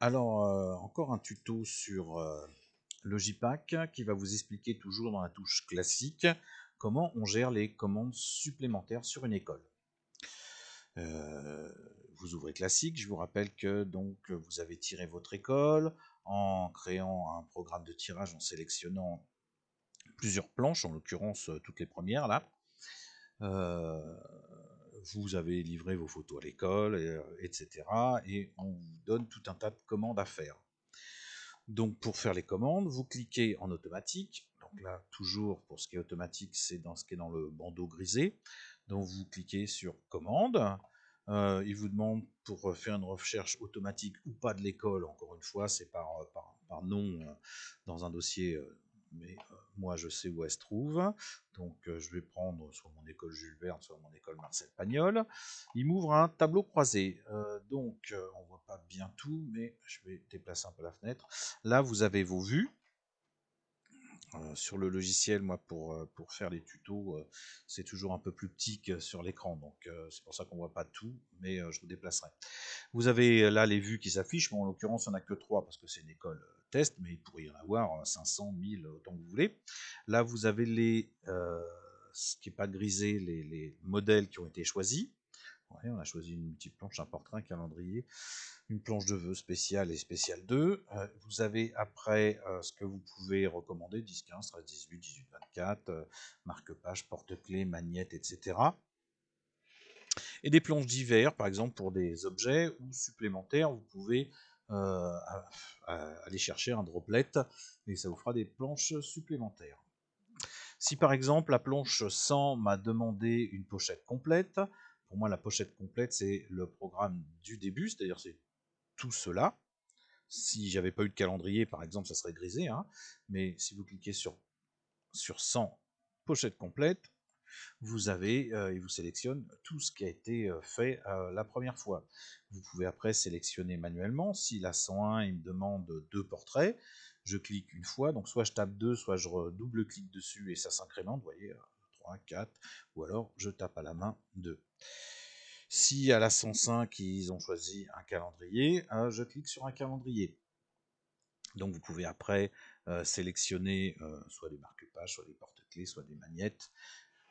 Alors, encore un tuto sur Logipack qui va vous expliquer toujours dans la touche classique comment on gère les commandes supplémentaires sur une école. Vous ouvrez classique, je vous rappelle que donc vous avez tiré votre école en créant un programme de tirage en sélectionnant plusieurs planches, en l'occurrence toutes les premières là. Vous avez livré vos photos à l'école, etc. Et on vous donne tout un tas de commandes à faire. Donc pour faire les commandes, vous cliquez en automatique. Donc là, toujours pour ce qui est automatique, c'est dans ce qui est dans le bandeau grisé. Donc vous cliquez sur commande. Il vous demande pour faire une recherche automatique ou pas de l'école. Encore une fois, c'est par nom dans un dossier, mais moi je sais où elle se trouve. Donc je vais prendre soit mon école Jules Verne, soit mon école Marcel Pagnol. Il m'ouvre un tableau croisé. On voit pas bien tout, mais je vais déplacer un peu la fenêtre. Là, vous avez vos vues. Sur le logiciel, moi, pour faire les tutos, c'est toujours un peu plus petit que sur l'écran, donc c'est pour ça qu'on voit pas tout, mais je vous déplacerai. Vous avez là les vues qui s'affichent, bon, en l'occurrence, il n'y en a que 3 parce que c'est une école test, mais il pourrait y en avoir 500, 1000, autant que vous voulez. Là, vous avez ce qui n'est pas grisé, les modèles qui ont été choisis. Ouais, on a choisi une multiplanche, un portrait, un calendrier, une planche de vœux spéciale et spéciale 2. Vous avez après ce que vous pouvez recommander, 10, 15, 13, 18, 18, 24, marque-page, porte-clés, magnètes, etc. Et des planches divers, par exemple pour des objets ou supplémentaires, vous pouvez aller chercher un droplet et ça vous fera des planches supplémentaires. Si par exemple la planche 100 m'a demandé une pochette complète, pour moi la pochette complète c'est le programme du début, c'est-à-dire c'est tout cela. Si j'avais pas eu de calendrier par exemple ça serait grisé, hein. Mais si vous cliquez sur 100 pochettes complètes, vous avez, il vous sélectionne tout ce qui a été fait la première fois. Vous pouvez après sélectionner manuellement. Si la 101 il me demande 2 portraits, je clique une fois, donc soit je tape 2, soit je double-clique dessus et ça s'incrémente, vous voyez, 3, 4, ou alors je tape à la main 2. Si à la 105 ils ont choisi un calendrier, je clique sur un calendrier. Donc vous pouvez après sélectionner soit des marque-pages, soit des porte-clés, soit des magnettes.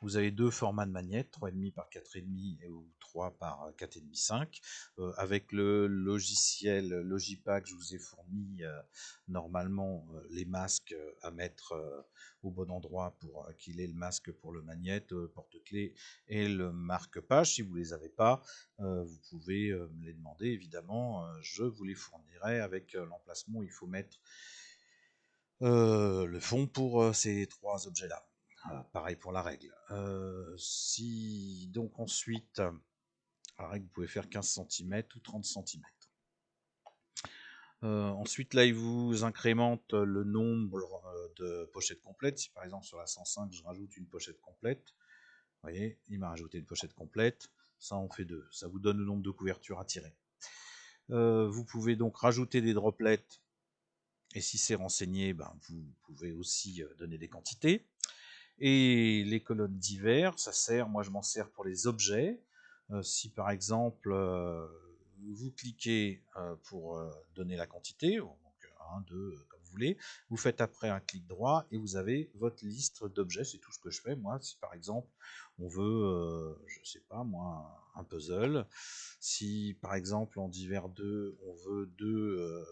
Vous avez deux formats de magnettes, 3,5 par 4,5 ou 3 par 4,5, 5. Avec le logiciel Logipack, je vous ai fourni normalement les masques à mettre au bon endroit pour qu'il ait le masque pour le magnète, porte-clés et le marque-page. Si vous ne les avez pas, vous pouvez me les demander, évidemment. Je vous les fournirai avec l'emplacement où il faut mettre le fond pour ces trois objets-là. Pareil pour la règle. Si donc ensuite, la règle, vous pouvez faire 15 cm ou 30 cm. Ensuite, là, il vous incrémente le nombre de pochettes complètes. Si par exemple sur la 105, je rajoute une pochette complète, vous voyez, il m'a rajouté une pochette complète. Ça en fait 2. Ça vous donne le nombre de couvertures à tirer. Vous pouvez donc rajouter des droplets. Et si c'est renseigné, ben, vous pouvez aussi donner des quantités. Et les colonnes divers, ça sert, moi je m'en sers pour les objets. Si par exemple vous cliquez pour donner la quantité, donc 1, 2, comme vous voulez, vous faites après un clic droit et vous avez votre liste d'objets, c'est tout ce que je fais. Moi, si par exemple on veut, je sais pas moi, un puzzle, si par exemple en divers 2, on veut deux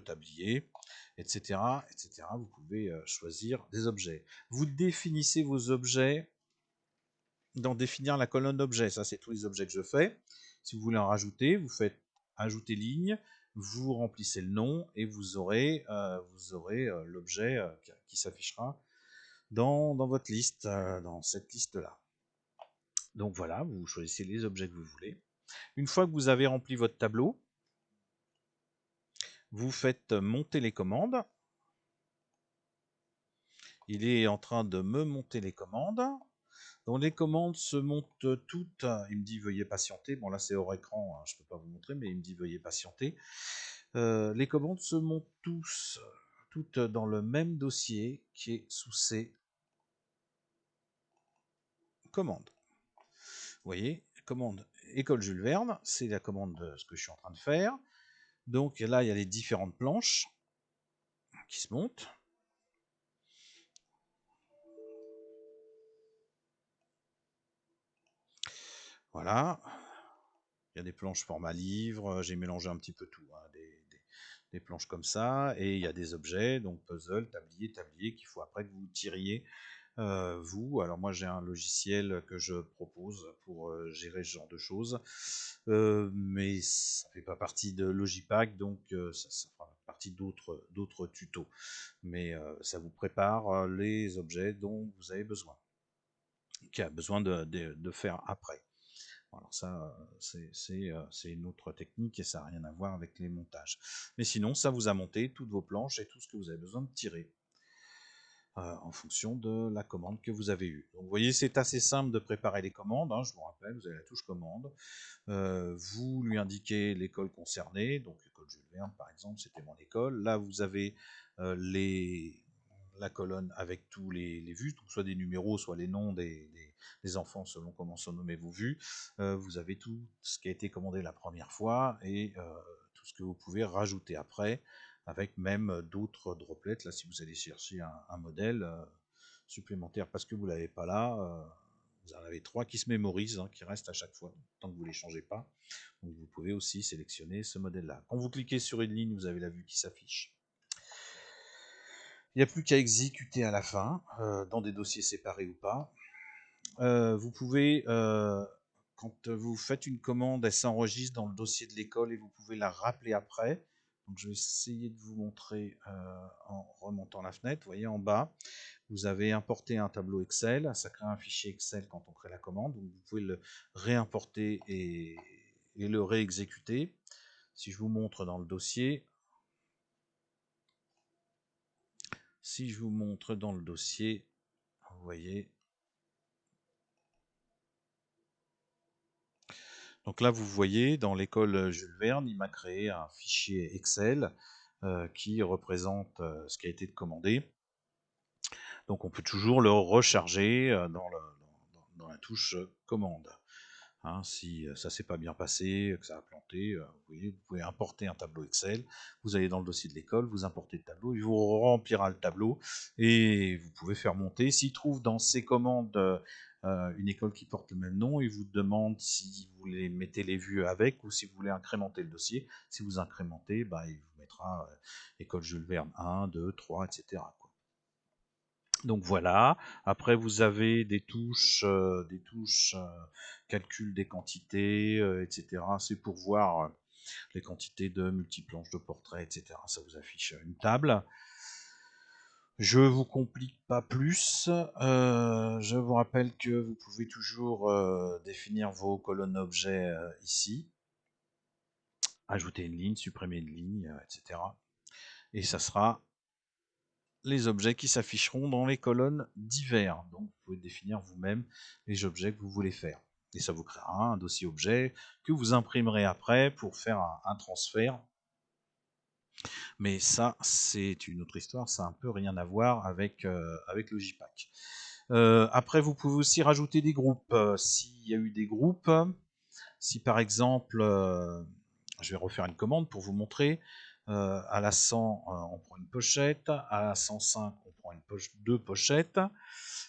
tabliers, etc., etc. Vous pouvez choisir des objets. Vous définissez vos objets dans définir la colonne d'objets. Ça, c'est tous les objets que je fais. Si vous voulez en rajouter, vous faites ajouter ligne, vous remplissez le nom et vous aurez l'objet qui s'affichera dans votre liste, dans cette liste-là. Donc voilà, vous choisissez les objets que vous voulez. Une fois que vous avez rempli votre tableau, vous faites monter les commandes. Il est en train de me monter les commandes. Donc les commandes se montent toutes. Il me dit veuillez patienter. Bon là c'est hors écran, hein, je ne peux pas vous montrer, mais il me dit veuillez patienter. Les commandes se montent toutes dans le même dossier qui est sous ces commandes. Vous voyez, commandes école Jules Verne, c'est la commande de ce que je suis en train de faire. Donc là, il y a les différentes planches qui se montent. Voilà. Il y a des planches format livre, j'ai mélangé un petit peu tout, hein, des planches comme ça, et il y a des objets, donc puzzle, tablier, qu'il faut après que vous tiriez vous. Alors moi j'ai un logiciel que je propose pour gérer ce genre de choses, mais ça fait pas partie de Logipack, donc ça fera partie d'autres tutos. Mais ça vous prépare les objets dont vous avez besoin, qui a besoin de faire après. Alors ça, c'est une autre technique et ça n'a rien à voir avec les montages. Mais sinon, ça vous a monté toutes vos planches et tout ce que vous avez besoin de tirer en fonction de la commande que vous avez eue. Donc vous voyez, c'est assez simple de préparer les commandes. Hein, je vous rappelle, vous avez la touche commande. Vous lui indiquez l'école concernée, donc l'école Jules Verne par exemple, c'était mon école. Là, vous avez la colonne avec tous les vues, donc soit des numéros, soit les noms des enfants selon comment sont nommés vos vues. Vous avez tout ce qui a été commandé la première fois et tout ce que vous pouvez rajouter après, avec même d'autres droplets. Là, si vous allez chercher un modèle supplémentaire parce que vous ne l'avez pas là, vous en avez 3 qui se mémorisent, hein, qui restent à chaque fois, tant que vous ne les changez pas. Donc vous pouvez aussi sélectionner ce modèle-là. Quand vous cliquez sur une ligne, vous avez la vue qui s'affiche. Il n'y a plus qu'à exécuter à la fin, dans des dossiers séparés ou pas. Vous pouvez, quand vous faites une commande, elle s'enregistre dans le dossier de l'école et vous pouvez la rappeler après. Donc je vais essayer de vous montrer en remontant la fenêtre. Vous voyez en bas, vous avez importé un tableau Excel. Ça crée un fichier Excel quand on crée la commande. Donc vous pouvez le réimporter et le réexécuter. Si je vous montre dans le dossier, vous voyez. Donc là, vous voyez, dans l'école Jules Verne, il m'a créé un fichier Excel qui représente ce qui a été commandé. Donc on peut toujours le recharger dans la touche commande. Hein, si ça s'est pas bien passé, que ça a planté, vous pouvez importer un tableau Excel, vous allez dans le dossier de l'école, vous importez le tableau, il vous remplira le tableau et vous pouvez faire monter. S'il trouve dans ses commandes une école qui porte le même nom, il vous demande si vous voulez mettez les vues avec ou si vous voulez incrémenter le dossier. Si vous incrémentez, bah, il vous mettra école Jules Verne 1, 2, 3, etc. Donc voilà, après vous avez des touches calcul des quantités, etc. C'est pour voir les quantités de multiplanches, de portraits, etc. Ça vous affiche une table. Je vous complique pas plus. Je vous rappelle que vous pouvez toujours définir vos colonnes objets ici. Ajouter une ligne, supprimer une ligne, etc. Et ça sera les objets qui s'afficheront dans les colonnes divers. Donc vous pouvez définir vous-même les objets que vous voulez faire. Et ça vous créera un dossier objet que vous imprimerez après pour faire un transfert. Mais ça, c'est une autre histoire, ça n'a un peu rien à voir avec Logipack. Après, vous pouvez aussi rajouter des groupes. S'il y a eu des groupes, si par exemple, je vais refaire une commande pour vous montrer, à la 100, on prend une pochette, à la 105, on prend deux pochettes.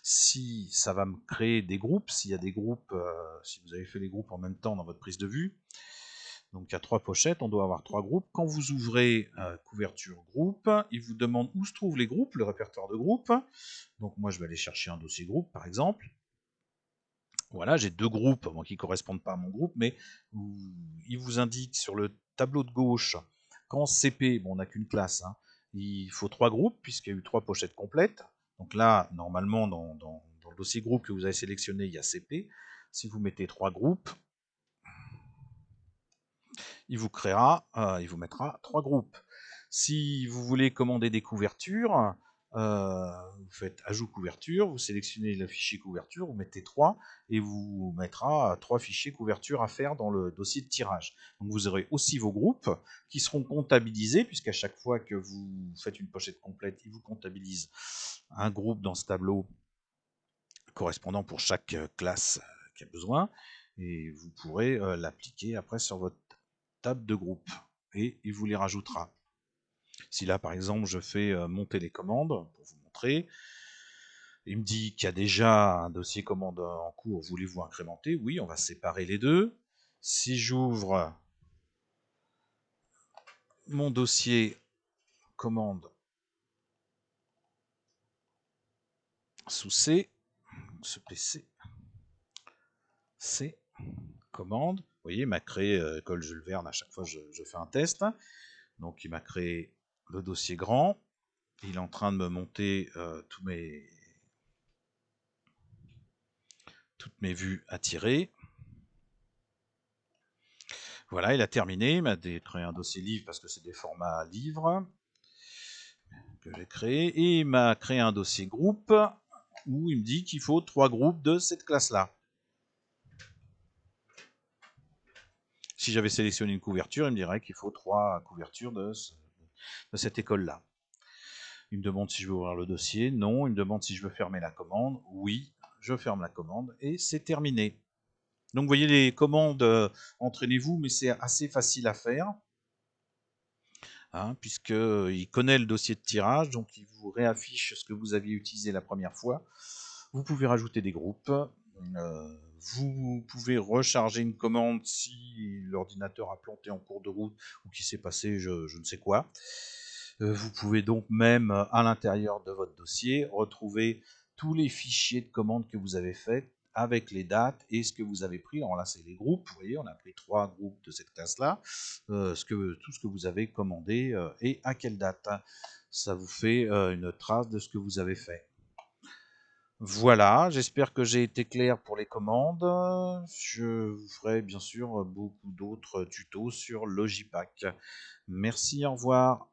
Si ça va me créer des groupes, s'il y a des groupes, si vous avez fait les groupes en même temps dans votre prise de vue, donc il y a 3 pochettes, on doit avoir 3 groupes. Quand vous ouvrez couverture groupe, il vous demande où se trouvent les groupes, le répertoire de groupes. Donc moi je vais aller chercher un dossier groupe par exemple. Voilà, j'ai 2 groupes qui ne correspondent pas à mon groupe, mais il vous indique sur le tableau de gauche qu'en CP, bon, on n'a qu'une classe, hein, il faut 3 groupes puisqu'il y a eu 3 pochettes complètes. Donc là, normalement, dans le dossier groupe que vous avez sélectionné, il y a CP. Si vous mettez 3 groupes, il vous créera, il vous mettra 3 groupes. Si vous voulez commander des couvertures, vous faites ajout couverture, vous sélectionnez le fichier couverture, vous mettez 3 et vous mettra 3 fichiers couverture à faire dans le dossier de tirage. Donc vous aurez aussi vos groupes qui seront comptabilisés, puisqu'à chaque fois que vous faites une pochette complète, il vous comptabilise un groupe dans ce tableau correspondant pour chaque classe qui a besoin. et vous pourrez l'appliquer après sur votre table de groupe et il vous les rajoutera. Si là par exemple je fais monter les commandes pour vous montrer, il me dit qu'il y a déjà un dossier commande en cours, voulez-vous incrémenter? Oui, on va séparer les deux. Si j'ouvre mon dossier commande sous C, ce PC, C, commande, vous voyez, il m'a créé École Jules Verne, à chaque fois je fais un test. Donc il m'a créé le dossier grand, il est en train de me monter toutes mes vues à tirer. Voilà, il a terminé, il m'a créé un dossier livre parce que c'est des formats livres que j'ai créé, et il m'a créé un dossier groupe où il me dit qu'il faut 3 groupes de cette classe-là. Si j'avais sélectionné une couverture, il me dirait qu'il faut 3 couvertures de cette école-là. Il me demande si je veux ouvrir le dossier. Non. Il me demande si je veux fermer la commande. Oui, je ferme la commande et c'est terminé. Donc vous voyez les commandes, entraînez-vous, mais c'est assez facile à faire. Hein, puisqu'il connaît le dossier de tirage, donc il vous réaffiche ce que vous aviez utilisé la première fois. Vous pouvez rajouter des groupes. Vous pouvez recharger une commande si l'ordinateur a planté en cours de route ou qu'il s'est passé je ne sais quoi. Vous pouvez donc même à l'intérieur de votre dossier retrouver tous les fichiers de commandes que vous avez faits avec les dates et ce que vous avez pris. Alors là, c'est les groupes. Vous voyez, on a pris 3 groupes de cette classe-là. Tout ce que vous avez commandé et à quelle date. Ça vous fait une trace de ce que vous avez fait. Voilà, j'espère que j'ai été clair pour les commandes. Je vous ferai bien sûr beaucoup d'autres tutos sur Logipack. Merci, au revoir.